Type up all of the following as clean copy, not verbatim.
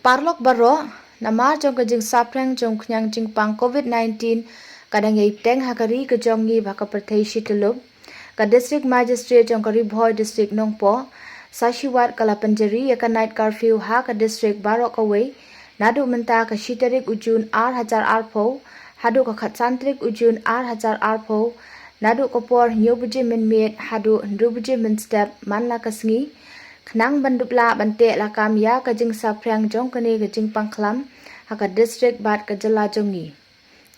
Parlok baro namar jong kajing saprang jong knyang jing pang COVID-19 kadang yai teng hakari ke jong ngi baka perthai shitulup ka district magistrate jong kari bhoi district nongpo sashiwat kala panjari ya night curfew ha ka district barok away nadu menta ka shitarik ujun r1000 arpo hadu ka khatsantrik ujun r1000 arpo nadu kopor nyobuje min met hadu ndrubuje min step manla kasngi Khnang bandupla bante la kam ya ka jing saprang jong kane ka jing pangklam ha ka district bat ka jala jongi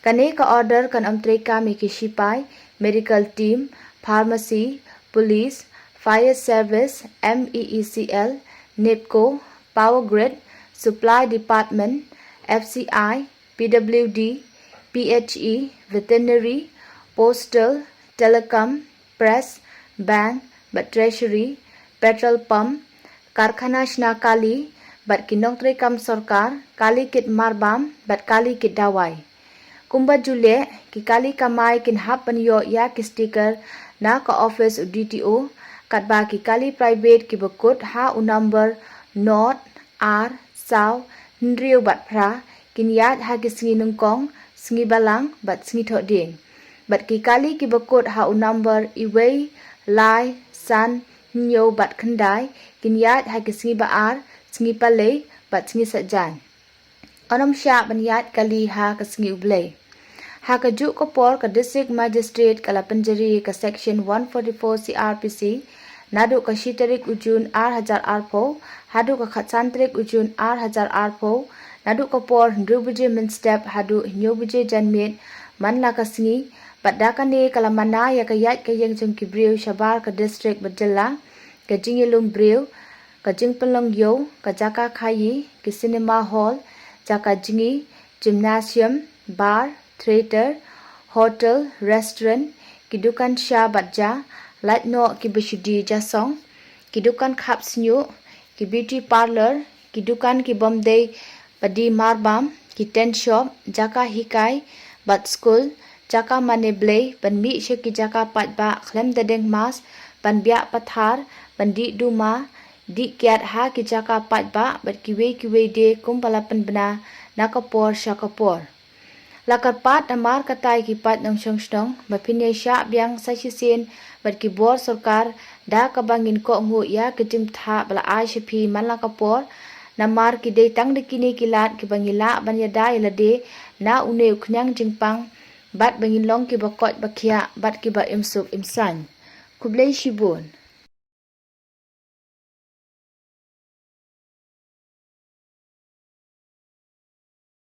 kane ka order kan amtre ka mi ki sipai medical team pharmacy police fire service MEECL NEPCO power grid supply department FCI PWD PHE veterinary postal telecom press bank but treasury petrol pump कारखाना शना काली बट किनोंत्रे कम सरकार काली कित मारबाम बट काली कित दावाई कुंबा जुले कि काली कमाई किन हापन यो या कि स्टिकर ना का ऑफिस DTO कटबा कि काली प्राइवेट कि बकुट हा उ नंबर नॉट आर साव नरियो बट फ्रा किन याद हा कि स्ंगी नंगकोंग स्ंगी बालांग बट स्ंगी थोदें बट कि काली कि बकुट हा उ नंबर इवे लाई सान Nyo bat kendai kinyat ha kisngi baar sngi pale bat sngi sajan onom sha banyat kali ha kisngi ublay ha ka ju ko por ka district magistrate kala panjari ka section 144 CRPC nadu ka shitarik ujun r1000 arpo hadu ka khatsantrik ujun r1000 arpo nadu ko por ndrubuje min step hadu nyobuje janmet manla kasngi padakane kalamana ya kayat kayeng jong kibriu shabar ka district badjala ka jingilum briu ka jingpelong yo ka jaka khayi ki cinema hall jaka jingi gymnasium bar theater hotel restaurant ki dukan sha batja light no ki bishudi jasong ki dukan khap snyu ki beauty parlor ki dukan ki bomday padi marbam ki tent shop jaka hikai bat school jaka maneblay panmi she ki jaka patba khlem dadeng mas panbya pathar pandi duma di kiat ha ki jaka patba bat kiwe de kumpala panbna nakapor shakapor lakar pat amar katai ki pat nong shong bapine sha byang sasisen bat ki bor sarkar da kabangin ko ngu ya kitim tha bala aishpi malakapor namar ki de tang de kini kilat ki bangila banyada ilade na une uknyang jingpang bat bangin long ki bakot bakhia bat ki ba imsuk imsan kublai shibun